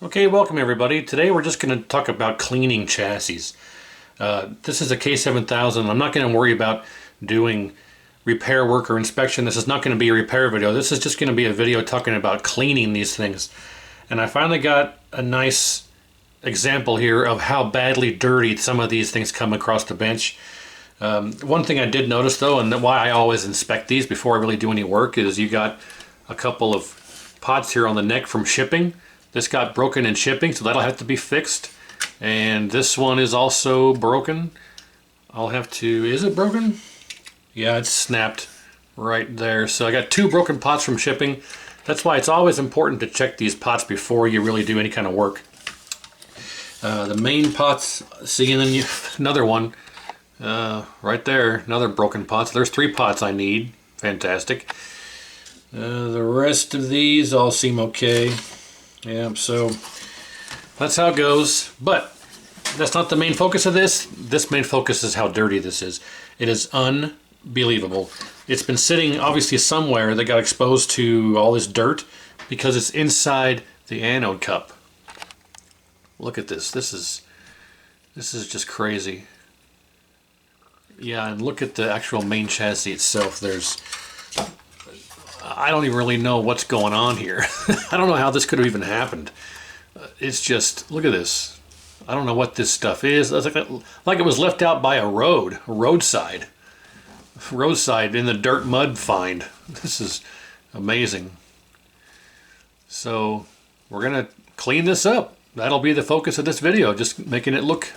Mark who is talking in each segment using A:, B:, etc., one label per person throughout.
A: Okay, welcome everybody. Today we're just going to talk about cleaning chassis. This is a K7000. I'm not going to worry about doing repair work or inspection. This is not going to be a repair video. This is just going to be a video talking about cleaning these things. And I finally got a nice example here of how badly dirty some of these things come across the bench. One thing I did notice though, and why I always inspect these before I really do any work, is you got a couple of pots here on the neck from shipping. This got broken in shipping, so that'll have to be fixed. And this one is also broken. I'll have to, is it broken? Yeah, it's snapped right there. So I got two broken pots from shipping. That's why it's always important to check these pots before you really do any kind of work. The main pots, see, and then another one right there, another broken pot. So there's three pots I need. Fantastic. The rest of these all seem okay. Yeah, so that's how it goes. But that's not the main focus of this. This main focus is how dirty this is. It is unbelievable. It's been sitting obviously somewhere that got exposed to all this dirt because it's inside the anode cup. Look at this. This is just crazy. Yeah, and look at the actual main chassis itself. I don't even really know what's going on here. I don't know how this could have even happened. It's just, look at this. I don't know what this stuff is. It's like it was left out by a roadside in the dirt mud find. This is amazing. So we're gonna clean this up. That'll be the focus of this video, just making it look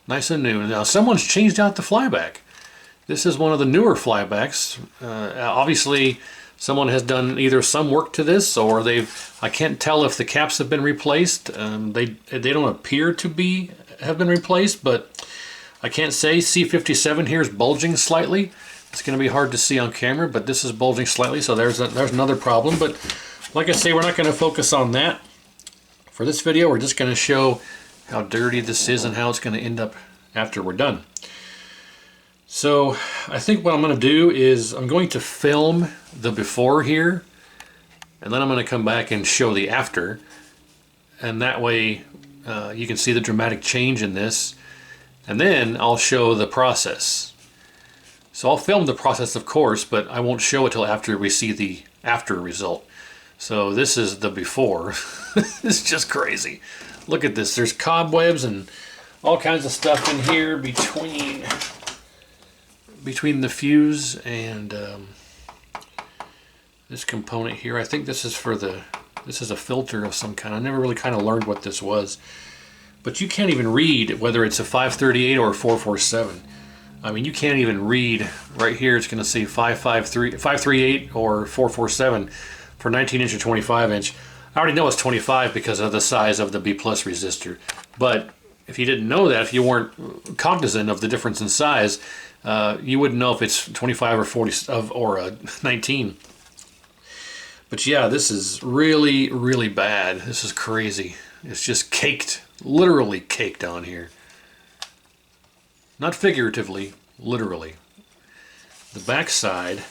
A: nice and new. Now someone's changed out the flyback. This is one of the newer flybacks. Obviously, someone has done either some work to this, or I can't tell if the caps have been replaced. They don't appear to have been replaced, but I can't say. C57 here is bulging slightly. It's going to be hard to see on camera, but this is bulging slightly, so there's another problem. But like I say, we're not going to focus on that. For this video, we're just going to show how dirty this is and how it's going to end up after we're done. So I think what I'm going to do is I'm going to film the before here, and then I'm going to come back and show the after, and that way you can see the dramatic change in this, and then I'll show the process. So I'll film the process, of course, but I won't show it till after we see the after result. So this is the before. It's just crazy. Look at this. There's cobwebs and all kinds of stuff in here between the fuse and this component here. I think this is this is a filter of some kind. I never really kind of learned what this was. But you can't even read whether it's a 538 or a 447. I mean, you can't even read right here. It's going to say 538 or 447 for 19 inch or 25 inch. I already know it's 25 because of the size of the B plus resistor. But if you didn't know that, if you weren't cognizant of the difference in size, you wouldn't know if it's 25 or 40 or 19. But yeah, this is really, really bad. This is crazy. It's just caked, literally caked on here. Not figuratively, literally. The back side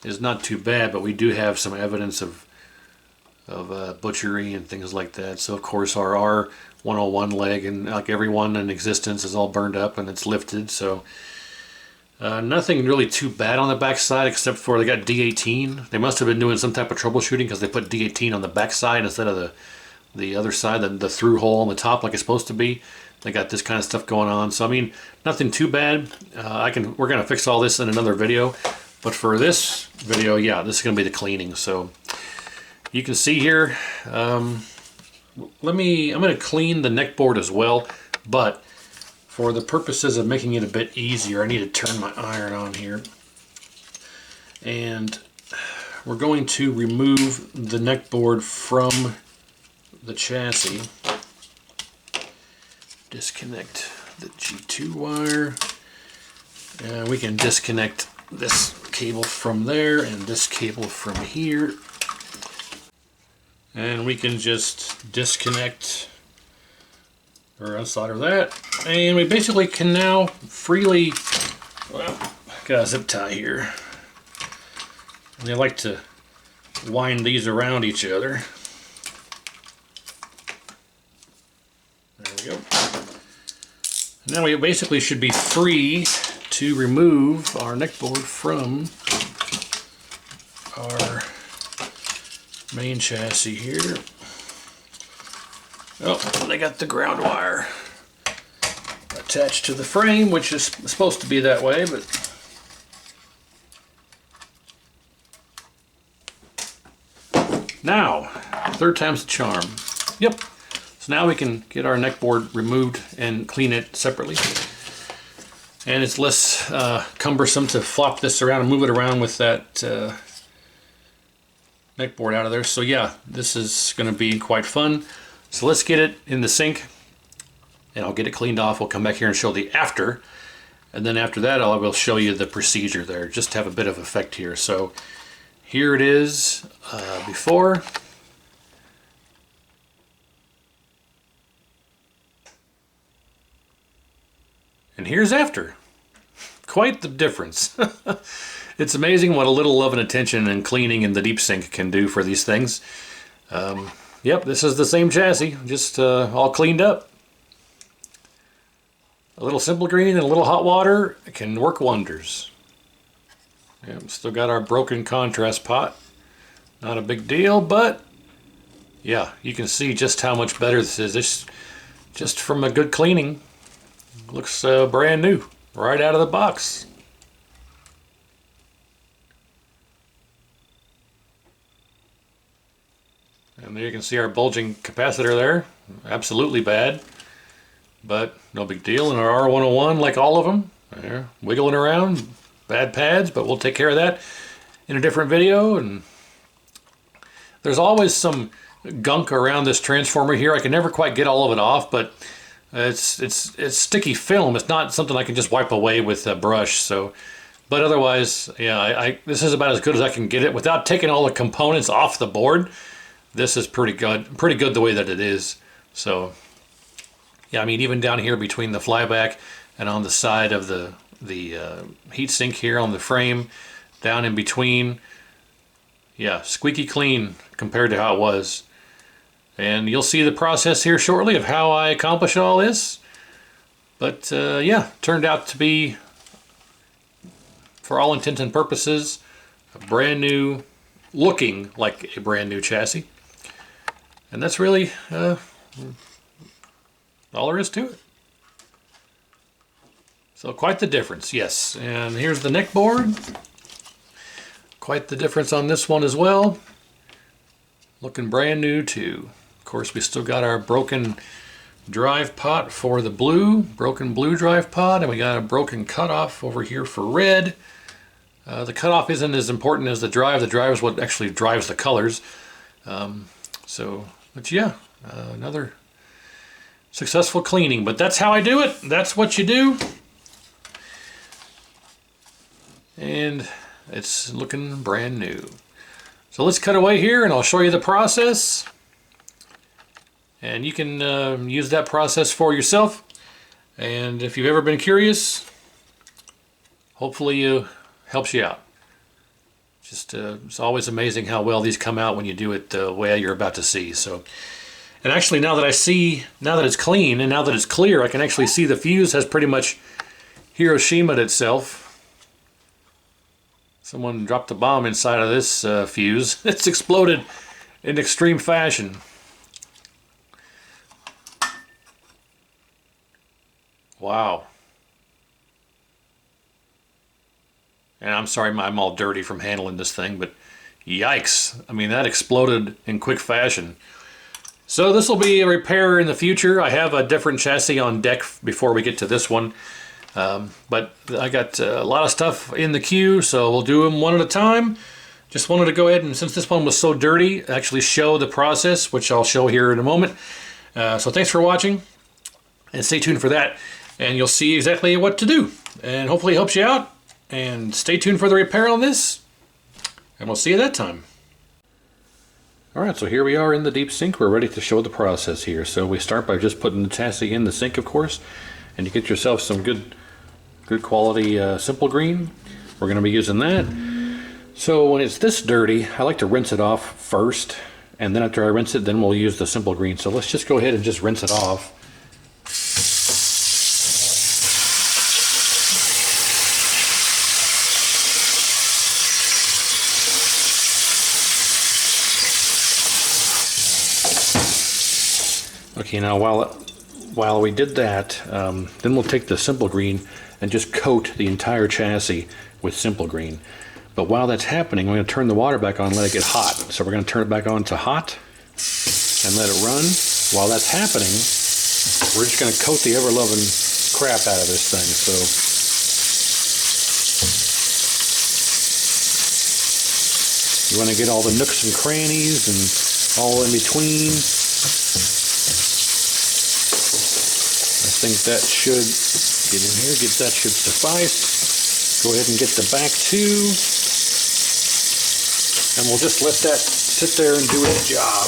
A: is not too bad, but we do have some evidence of butchery and things like that. So of course our R101 leg, and like everyone in existence, is all burned up and it's lifted. So nothing really too bad on the back side, except for they got D18. They must have been doing some type of troubleshooting because they put D18 on the back side instead of the other side, the through hole on the top like it's supposed to be. They got this kind of stuff going on. So I mean, nothing too bad. We're gonna fix all this in another video. But for this video, yeah, this is gonna be the cleaning. So you can see here. I'm gonna clean the neck board as well, but for the purposes of making it a bit easier, I need to turn my iron on here. And we're going to remove the neck board from the chassis. Disconnect the G2 wire. And we can disconnect this cable from there and this cable from here. And we can just disconnect or unsolder that. And we basically can now freely, well, got a zip tie here. And they like to wind these around each other. we go. Now we basically should be free to remove our neck board from our main chassis here. Oh, they got the ground wire attached to the frame, which is supposed to be that way, but now, third time's the charm. Yep. So now we can get our neck board removed and clean it separately. And it's less cumbersome to flop this around and move it around with that neck board out of there. So yeah, this is going to be quite fun. So let's get it in the sink and I'll get it cleaned off. We'll come back here and show the after. And then after that, I will show you the procedure there, just to have a bit of effect here. So here it is before. And here's after. Quite the difference. It's amazing what a little love and attention and cleaning in the deep sink can do for these things. Yep, this is the same chassis, just all cleaned up. A little Simple Green and a little hot water can work wonders. Yep, still got our broken contrast pot. Not a big deal, but yeah, you can see just how much better this is. This, just from a good cleaning, looks brand new, right out of the box. And there you can see our bulging capacitor there. Absolutely bad, but no big deal. And our R101, like all of them, they're wiggling around. Bad pads, but we'll take care of that in a different video. And there's always some gunk around this transformer here. I can never quite get all of it off, but it's sticky film. It's not something I can just wipe away with a brush. So, but otherwise, yeah, this is about as good as I can get it without taking all the components off the board. This is pretty good the way that it is. So, yeah, I mean, even down here between the flyback and on the side of the heat sink here on the frame, down in between, yeah, squeaky clean compared to how it was. And you'll see the process here shortly of how I accomplish all this. But yeah, turned out to be, for all intents and purposes, a brand new, looking like a brand new chassis. And that's really all there is to it. So quite the difference, yes. And here's the neck board. Quite the difference on this one as well. Looking brand new too. Of course, we still got our broken drive pot for the broken blue drive pot, and we got a broken cutoff over here for red. The cutoff isn't as important as the drive. The drive is what actually drives the colors. But yeah, another successful cleaning. But that's how I do it. That's what you do. And it's looking brand new. So let's cut away here and I'll show you the process. And you can use that process for yourself. And if you've ever been curious, hopefully it helps you out. Just it's always amazing how well these come out when you do it the way you're about to see. So, and actually now that it's clean and now that it's clear, I can actually see the fuse has pretty much Hiroshimaed itself. Someone dropped a bomb inside of this fuse. It's exploded in extreme fashion. Wow. And I'm sorry I'm all dirty from handling this thing, but yikes. I mean, that exploded in quick fashion. So this will be a repair in the future. I have a different chassis on deck before we get to this one. But I got a lot of stuff in the queue, so we'll do them one at a time. Just wanted to go ahead and, since this one was so dirty, actually show the process, which I'll show here in a moment. So thanks for watching, and stay tuned for that, and you'll see exactly what to do. And hopefully it helps you out, and stay tuned for the repair on this, and we'll see you that time. Alright, so here we are in the deep sink. We're ready to show the process here. So we start by just putting the chassis in the sink, of course, and you get yourself some good quality Simple Green. We're going to be using that. So when it's this dirty, I like to rinse it off first, and then after I rinse it, then we'll use the Simple Green. So let's just go ahead and just rinse it off. Okay, now while we did that, then we'll take the Simple Green and just coat the entire chassis with Simple Green. But while that's happening, we're going to turn the water back on and let it get hot. So we're going to turn it back on to hot and let it run. While that's happening, we're just going to coat the ever-loving crap out of this thing. So you want to get all the nooks and crannies and all in between. I think that should get in here, that should suffice. Go ahead and get the back too. And we'll just let that sit there and do its job.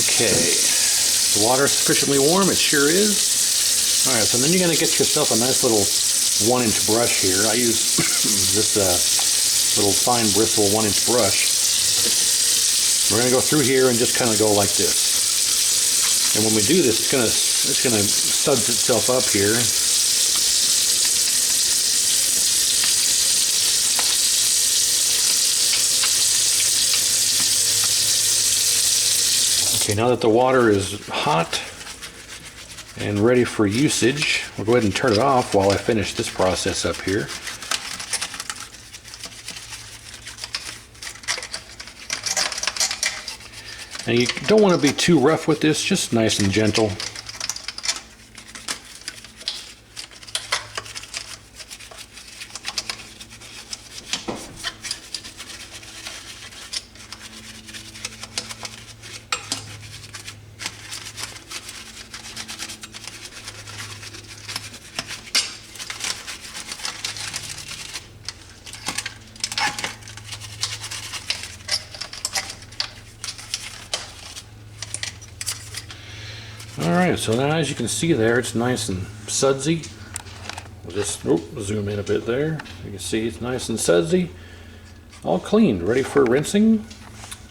A: Okay, the water is sufficiently warm, it sure is. Alright, so then you're going to get yourself a nice little 1-inch brush here. I use this little fine bristle 1-inch brush. We're going to go through here and just kind of go like this. And when we do this, it's going to suds itself up here. Okay, now that the water is hot and ready for usage, we'll go ahead and turn it off while I finish this process up here. And you don't want to be too rough with this, just nice and gentle. Alright, so now as you can see there, it's nice and sudsy. We'll just zoom in a bit there. You can see it's nice and sudsy. All cleaned, ready for rinsing.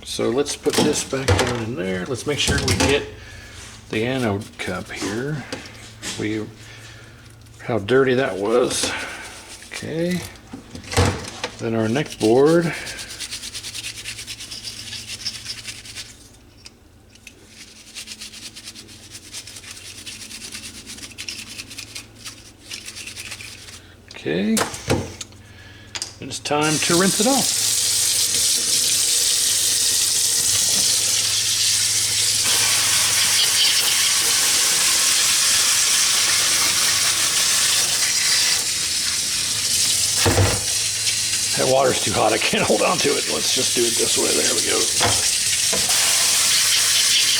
A: So let's put this back down in there. Let's make sure we get the anode cup here. How dirty that was. Okay. Then our neck board. Okay, and it's time to rinse it off. That water's too hot, I can't hold on to it. Let's just do it this way. There we go.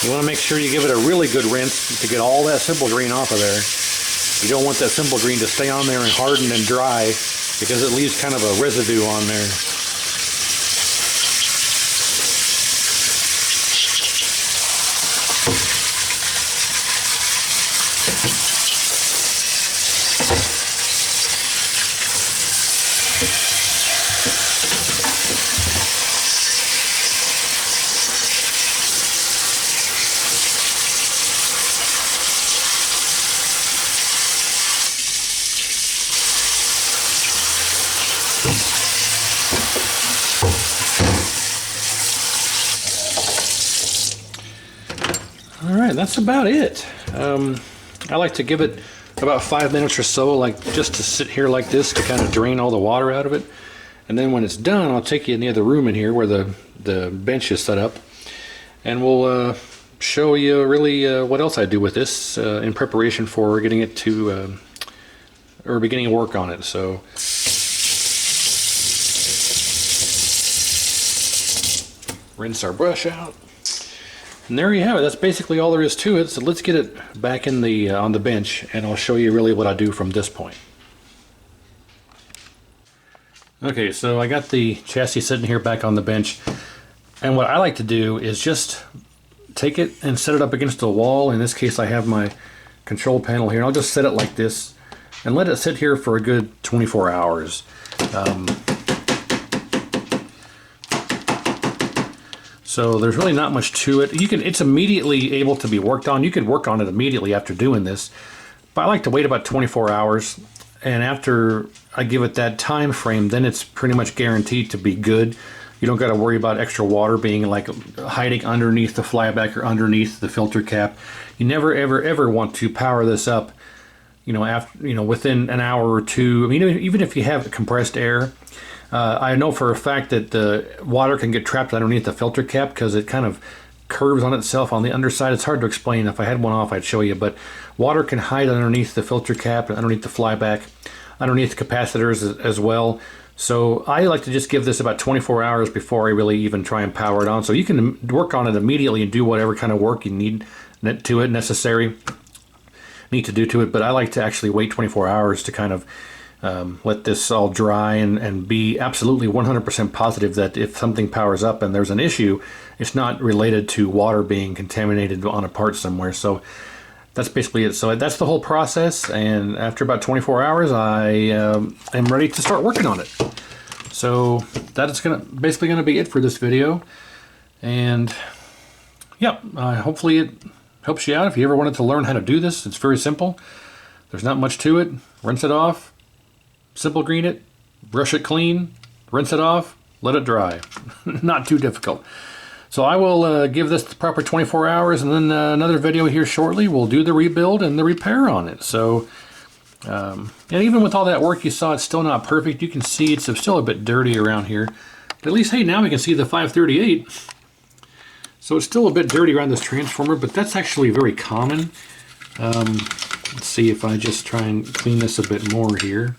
A: You want to make sure you give it a really good rinse to get all that Simple Green off of there. You don't want that Simple Green to stay on there and harden and dry because it leaves kind of a residue on there. Alright, that's about it. I like to give it about 5 minutes or so, like just to sit here like this to kind of drain all the water out of it. And then when it's done, I'll take you in the other room in here where the bench is set up. And we'll show you really what else I do with this in preparation for getting it to, or beginning work on it. So rinse our brush out. And there you have it. That's basically all there is to it. So let's get it back in the on the bench, and I'll show you really what I do from this point. Okay, so I got the chassis sitting here back on the bench, and what I like to do is just take it and set it up against the wall. In this case, I have my control panel here. I'll just set it like this and let it sit here for a good 24 hours. So there's really not much to it. It's immediately able to be worked on. You can work on it immediately after doing this, but I like to wait about 24 hours. And after I give it that time frame, then it's pretty much guaranteed to be good. You don't got to worry about extra water being like hiding underneath the flyback or underneath the filter cap. You never ever want to power this up, within an hour or two. I mean, even if you have compressed air, I know for a fact that the water can get trapped underneath the filter cap because it kind of curves on itself on the underside. It's hard to explain. If I had one off, I'd show you, but water can hide underneath the filter cap, underneath the flyback, underneath the capacitors as well. So I like to just give this about 24 hours before I really even try and power it on. So you can work on it immediately and do whatever kind of work you need need to do to it. But I like to actually wait 24 hours to kind of let this all dry and be absolutely 100% positive that if something powers up and there's an issue, it's not related to water being contaminated on a part somewhere. So that's basically it. So that's the whole process, and after about 24 hours I am ready to start working on it. So that is basically gonna be it for this video, and yeah, hopefully it helps you out. If you ever wanted to learn how to do this, it's very simple. There's not much to it. Rinse it off, simple green it, brush it clean, rinse it off, let it dry. Not too difficult. So I will give this the proper 24 hours, and then another video here shortly. We'll do the rebuild and the repair on it. So, and even with all that work you saw, it's still not perfect. You can see it's still a bit dirty around here. But at least, hey, now we can see the 538. So it's still a bit dirty around this transformer, but that's actually very common. Let's see if I just try and clean this a bit more here.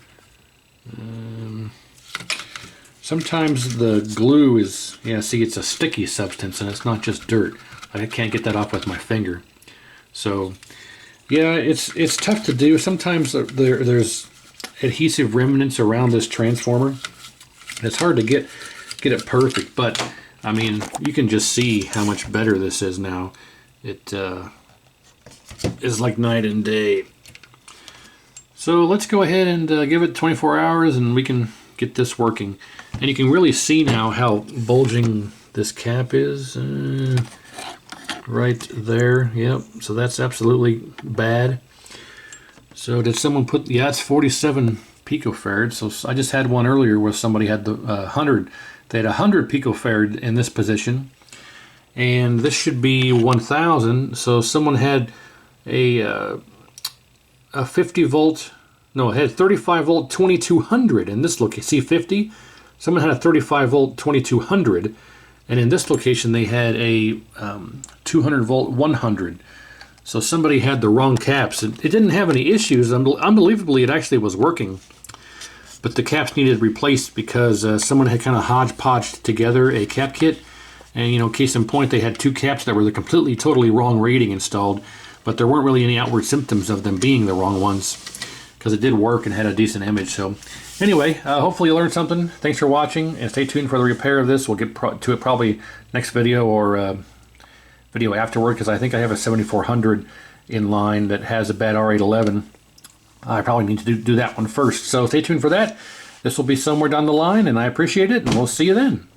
A: Sometimes the glue is, see, it's a sticky substance and it's not just dirt. I can't get that off with my finger. So, yeah, it's tough to do. Sometimes there's adhesive remnants around this transformer. It's hard to get it perfect, but I mean, you can just see how much better this is now. It is like night and day. So let's go ahead and give it 24 hours and we can get this working. And you can really see now how bulging this cap is. Right there, yep. So that's absolutely bad. So did someone put, yeah, it's 47 picofarad. So I just had one earlier where somebody had the 100. They had 100 picofarad in this position. And this should be 1000. So someone had a 50 volt, no, it had 35 volt 2200 in this location. See 50? Someone had a 35 volt 2200, and in this location they had a 200 volt 100. So somebody had the wrong caps. It didn't have any issues. Unbelievably, it actually was working. But the caps needed replaced because someone had kind of hodgepodged together a cap kit. And, case in point, they had two caps that were the completely, totally wrong rating installed. But there weren't really any outward symptoms of them being the wrong ones, because it did work and had a decent image. So anyway, hopefully you learned something. Thanks for watching, and stay tuned for the repair of this. We'll get to it probably next video or video afterward, because I think I have a 7400 in line that has a bad R811. I probably need to do that one first. So stay tuned for that. This will be somewhere down the line, and I appreciate it, and we'll see you then.